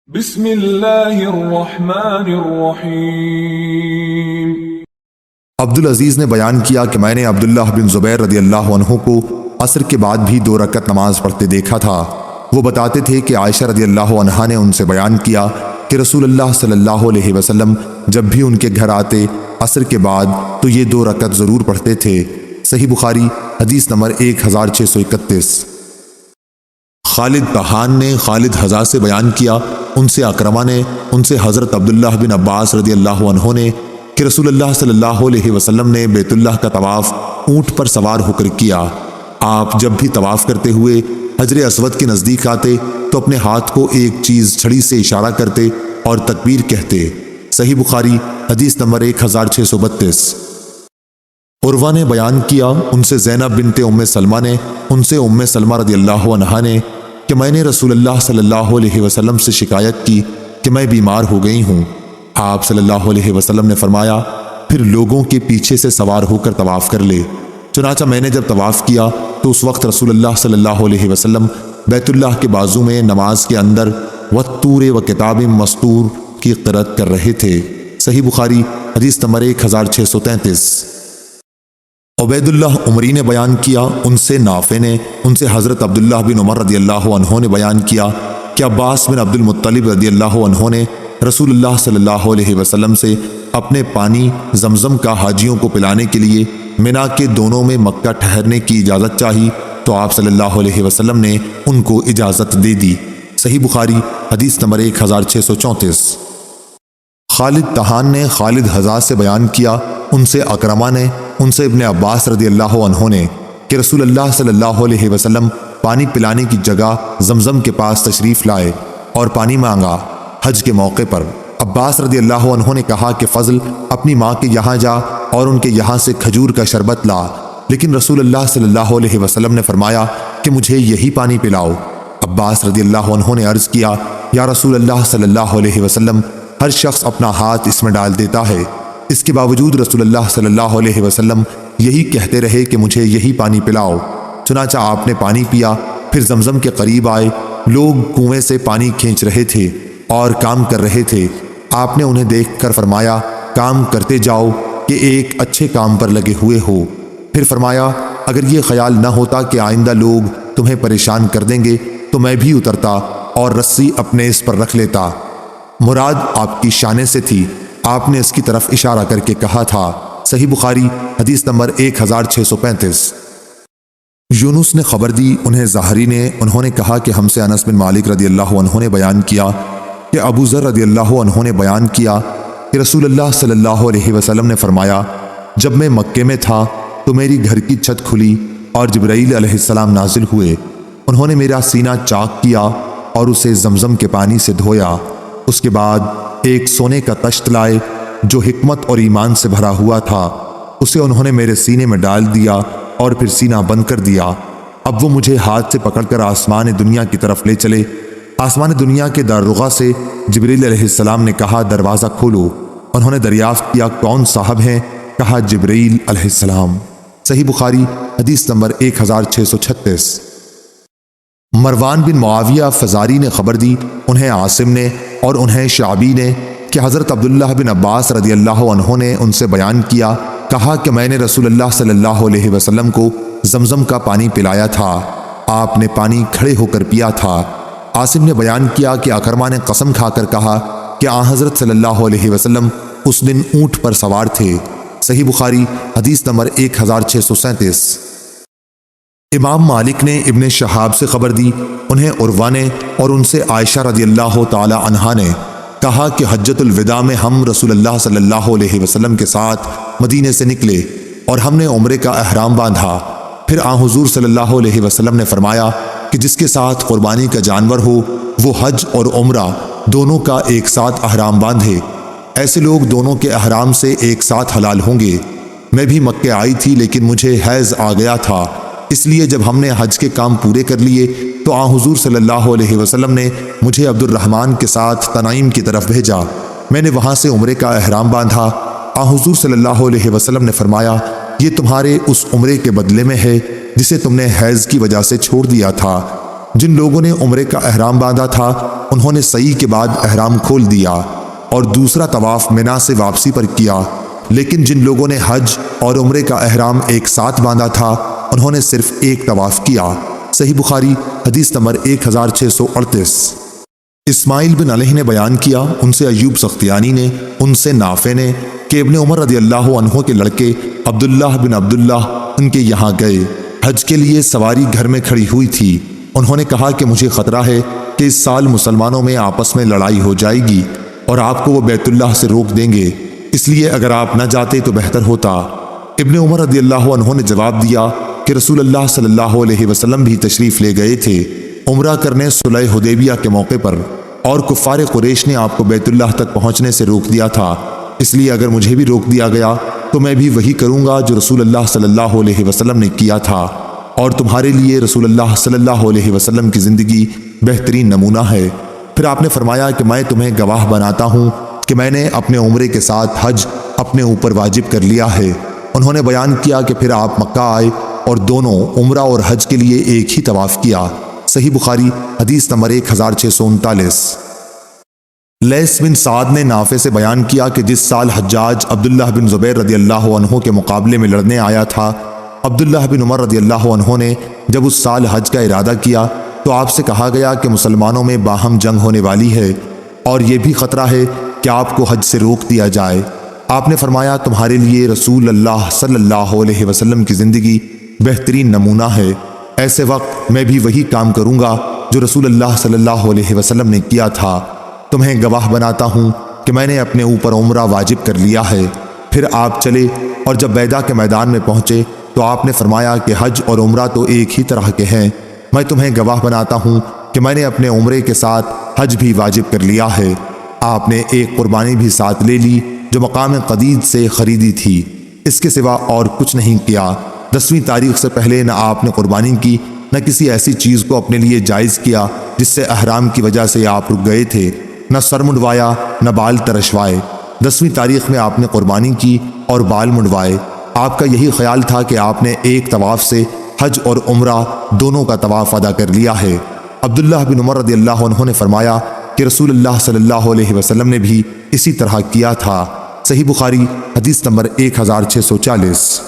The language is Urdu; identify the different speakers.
Speaker 1: بسم اللہ الرحمن الرحیم۔
Speaker 2: عبدالعزیز نے بیان کیا کہ میں نے عبداللہ بن زبیر رضی اللہ عنہ کو عصر کے بعد بھی 2 رکعت نماز پڑھتے دیکھا تھا۔ وہ بتاتے تھے کہ عائشہ رضی اللہ عنہا نے ان سے بیان کیا کہ رسول اللہ صلی اللہ علیہ وسلم جب بھی ان کے گھر آتے عصر کے بعد تو یہ 2 رکعت ضرور پڑھتے تھے۔ صحیح بخاری حدیث نمبر 1631۔ خالد طحان نے خالد حذا سے بیان کیا، ان سے اکرمہ نے، ان سے حضرت عبداللہ بن عباس رضی اللہ عنہ نے کہ رسول اللہ صلی اللہ علیہ وسلم نے بیت اللہ کا طواف اونٹ پر سوار ہو کر کیا۔ آپ جب بھی طواف کرتے ہوئے حجر اسود کے نزدیک آتے تو اپنے ہاتھ کو ایک چیز چھڑی سے اشارہ کرتے اور تکبیر کہتے۔ صحیح بخاری حدیث نمبر 1632۔ عروہ نے بیان کیا، ان سے زینب بنت ام سلمہ نے، ان سے ام سلمہ رضی اللہ عنہا نے کہ میں نے رسول اللہ صلی اللہ علیہ وسلم سے شکایت کی کہ میں بیمار ہو گئی ہوں۔ آپ صلی اللہ علیہ وسلم نے فرمایا پھر لوگوں کے پیچھے سے سوار ہو کر طواف کر لے۔ چنانچہ میں نے جب طواف کیا تو اس وقت رسول اللہ صلی اللہ علیہ وسلم بیت اللہ کے بازو میں نماز کے اندر والطور وکتاب مسطور کی قرأت کر رہے تھے۔ صحیح بخاری حدیث نمبر 1633۔ عبید اللہ عمری نے بیان کیا، ان سے نافع نے، ان سے حضرت عبداللہ بن عمر رضی اللہ عنہ نے بیان کیا کہ عباس بن عبد المطلب رضی اللہ عنہ نے رسول اللہ صلی اللہ علیہ وسلم سے اپنے پانی زمزم کا حاجیوں کو پلانے کے لیے منا کے دونوں میں مکہ ٹھہرنے کی اجازت چاہی تو آپ صلی اللہ علیہ وسلم نے ان کو اجازت دے دی۔ صحیح بخاری حدیث نمبر 1634۔ خالد طحان نے خالد حذا سے بیان کیا، ان سے اکرمہ نے، ان سے ابن عباس رضی اللہ عنہ نے کہ رسول اللہ صلی اللہ علیہ وسلم پانی پلانے کی جگہ زمزم کے پاس تشریف لائے اور پانی مانگا حج کے موقع پر۔ عباس رضی اللہ عنہ نے کہا کہ فضل اپنی ماں کے یہاں جا اور ان کے یہاں سے کھجور کا شربت لا، لیکن رسول اللہ صلی اللہ علیہ وسلم نے فرمایا کہ مجھے یہی پانی پلاؤ۔ عباس رضی اللہ عنہ نے عرض کیا یا رسول اللہ صلی اللہ علیہ وسلم ہر شخص اپنا ہاتھ اس میں ڈال دیتا ہے، اس کے باوجود رسول اللہ صلی اللہ علیہ وسلم یہی کہتے رہے کہ مجھے یہی پانی پلاؤ۔ چنانچہ آپ نے پانی پیا، پھر زمزم کے قریب آئے، لوگ کنویں سے پانی کھینچ رہے تھے اور کام کر رہے تھے۔ آپ نے انہیں دیکھ کر فرمایا کام کرتے جاؤ کہ ایک اچھے کام پر لگے ہوئے ہو۔ پھر فرمایا اگر یہ خیال نہ ہوتا کہ آئندہ لوگ تمہیں پریشان کر دیں گے تو میں بھی اترتا اور رسی اپنے اس پر رکھ لیتا۔ مراد آپ کی شانے سے تھی، آپ نے اس کی طرف اشارہ کر کے کہا تھا۔ صحیح بخاری حدیث نمبر 1635۔ یونس نے خبر دی، انہیں زہری نے، انہوں نے کہا کہ ہم سے انس بن مالک رضی اللہ عنہ نے بیان کیا کہ ابو ذر رضی اللہ عنہ نے بیان کیا کہ رسول اللہ صلی اللہ علیہ وسلم نے فرمایا جب میں مکے میں تھا تو میری گھر کی چھت کھلی اور جبرائیل علیہ السلام نازل ہوئے، انہوں نے میرا سینہ چاک کیا اور اسے زمزم کے پانی سے دھویا۔ اس کے بعد ایک سونے کا تشت لائے جو حکمت اور ایمان سے بھرا ہوا تھا، اسے انہوں نے میرے سینے میں ڈال دیا اور پھر سینہ بند کر دیا۔ اب وہ مجھے ہاتھ سے پکڑ کر آسمان دنیا کی طرف لے چلے۔ آسمان دنیا کے دارغہ سے جبرائیل علیہ السلام نے کہا دروازہ کھولو۔ انہوں نے دریافت کیا کون صاحب ہیں؟ کہا جبرائیل علیہ السلام۔ صحیح بخاری حدیث نمبر 1636۔ مروان بن معاویہ فزاری نے خبر دی، انہیں عاصم نے اور انہیں شعبی نے کہ حضرت عبداللہ بن عباس رضی اللہ عنہ نے ان سے بیان کیا، کہا کہ میں نے رسول اللہ صلی اللہ علیہ وسلم کو زمزم کا پانی پلایا تھا، آپ نے پانی کھڑے ہو کر پیا تھا۔ عاصم نے بیان کیا کہ اکرمہ نے قسم کھا کر کہا کہ آن حضرت صلی اللہ علیہ وسلم اس دن اونٹ پر سوار تھے۔ صحیح بخاری حدیث نمبر 1637۔ امام مالک نے ابن شہاب سے خبر دی، انہیں عروہ نے اور ان سے عائشہ رضی اللہ تعالی عنہا نے کہا کہ حجۃ الوداع میں ہم رسول اللہ صلی اللہ علیہ وسلم کے ساتھ مدینے سے نکلے اور ہم نے عمرے کا احرام باندھا۔ پھر آن حضور صلی اللہ علیہ وسلم نے فرمایا کہ جس کے ساتھ قربانی کا جانور ہو وہ حج اور عمرہ دونوں کا ایک ساتھ احرام باندھے، ایسے لوگ دونوں کے احرام سے ایک ساتھ حلال ہوں گے۔ میں بھی مکے آئی تھی لیکن مجھے حیض آ گیا تھا، اس لیے جب ہم نے حج کے کام پورے کر لیے تو آن حضور صلی اللہ علیہ وسلم نے مجھے عبد الرحمن کے ساتھ تنعیم کی طرف بھیجا، میں نے وہاں سے عمرے کا احرام باندھا۔ آن حضور صلی اللہ علیہ وسلم نے فرمایا یہ تمہارے اس عمرے کے بدلے میں ہے جسے تم نے حیض کی وجہ سے چھوڑ دیا تھا۔ جن لوگوں نے عمرے کا احرام باندھا تھا انہوں نے سعی کے بعد احرام کھول دیا اور دوسرا طواف منا سے واپسی پر کیا، لیکن جن لوگوں نے حج اور عمرے کا احرام ایک ساتھ باندھا تھا انہوں نے صرف ایک طواف کیا۔ صحیح بخاری حدیث نمبر 1638۔ اسماعیل بن علیہ نے بیان کیا، ان سے ایوب سختیانی نے، ان سے نافع نے کہ ابن عمر رضی اللہ عنہ کے لڑکے عبداللہ بن عبداللہ ان کے یہاں گئے۔ حج کے لیے سواری گھر میں کھڑی ہوئی تھی۔ انہوں نے کہا کہ مجھے خطرہ ہے کہ اس سال مسلمانوں میں آپس میں لڑائی ہو جائے گی اور آپ کو وہ بیت اللہ سے روک دیں گے، اس لیے اگر آپ نہ جاتے تو بہتر ہوتا۔ ابن عمر رضی اللہ عنہ نے جواب دیا کہ رسول اللہ صلی اللہ علیہ وسلم بھی تشریف لے گئے تھے عمرہ کرنے صلح حدیبیہ کے موقع پر، اور کفار قریش نے آپ کو بیت اللہ تک پہنچنے سے روک دیا تھا، اس لیے اگر مجھے بھی روک دیا گیا تو میں بھی وہی کروں گا جو رسول اللہ صلی اللہ علیہ وسلم نے کیا تھا، اور تمہارے لیے رسول اللہ صلی اللہ علیہ وسلم کی زندگی بہترین نمونہ ہے۔ پھر آپ نے فرمایا کہ میں تمہیں گواہ بناتا ہوں کہ میں نے اپنے عمرے کے ساتھ حج اپنے اوپر واجب کر لیا ہے۔ انہوں نے بیان کیا کہ پھر آپ مکہ آئے اور دونوں عمرہ اور حج کے لیے ایک ہی طواف کیا۔ صحیح بخاری حدیث نمبر 1639۔ لیث بن سعد نے نافع سے بیان کیا کہ جس سال حجاج عبداللہ بن زبیر رضی اللہ عنہ کے مقابلے میں لڑنے آیا تھا، عبداللہ بن عمر رضی اللہ عنہ نے جب اس سال حج کا ارادہ کیا تو آپ سے کہا گیا کہ مسلمانوں میں باہم جنگ ہونے والی ہے اور یہ بھی خطرہ ہے کہ آپ کو حج سے روک دیا جائے۔ آپ نے فرمایا تمہارے لیے رسول اللہ صلی اللہ علیہ وسلم کی زندگی بہترین نمونہ ہے، ایسے وقت میں بھی وہی کام کروں گا جو رسول اللہ صلی اللہ علیہ وسلم نے کیا تھا۔ تمہیں گواہ بناتا ہوں کہ میں نے اپنے اوپر عمرہ واجب کر لیا ہے۔ پھر آپ چلے اور جب بیدہ کے میدان میں پہنچے تو آپ نے فرمایا کہ حج اور عمرہ تو ایک ہی طرح کے ہیں، میں تمہیں گواہ بناتا ہوں کہ میں نے اپنے عمرے کے ساتھ حج بھی واجب کر لیا ہے۔ آپ نے ایک قربانی بھی ساتھ لے لی جو مقام قدید سے خریدی تھی، اس کے سوا اور کچھ نہیں کیا۔ 10ویں تاریخ سے پہلے نہ آپ نے قربانی کی نہ کسی ایسی چیز کو اپنے لیے جائز کیا جس سے احرام کی وجہ سے آپ رک گئے تھے، نہ سر منڈوایا نہ بال ترشوائے۔ 10ویں تاریخ میں آپ نے قربانی کی اور بال منڈوائے۔ آپ کا یہی خیال تھا کہ آپ نے ایک طواف سے حج اور عمرہ دونوں کا طواف ادا کر لیا ہے۔ عبداللہ بن عمر رضی اللہ عنہ نے فرمایا کہ رسول اللہ صلی اللہ علیہ وسلم نے بھی اسی طرح کیا تھا۔ صحیح بخاری حدیث نمبر 1640۔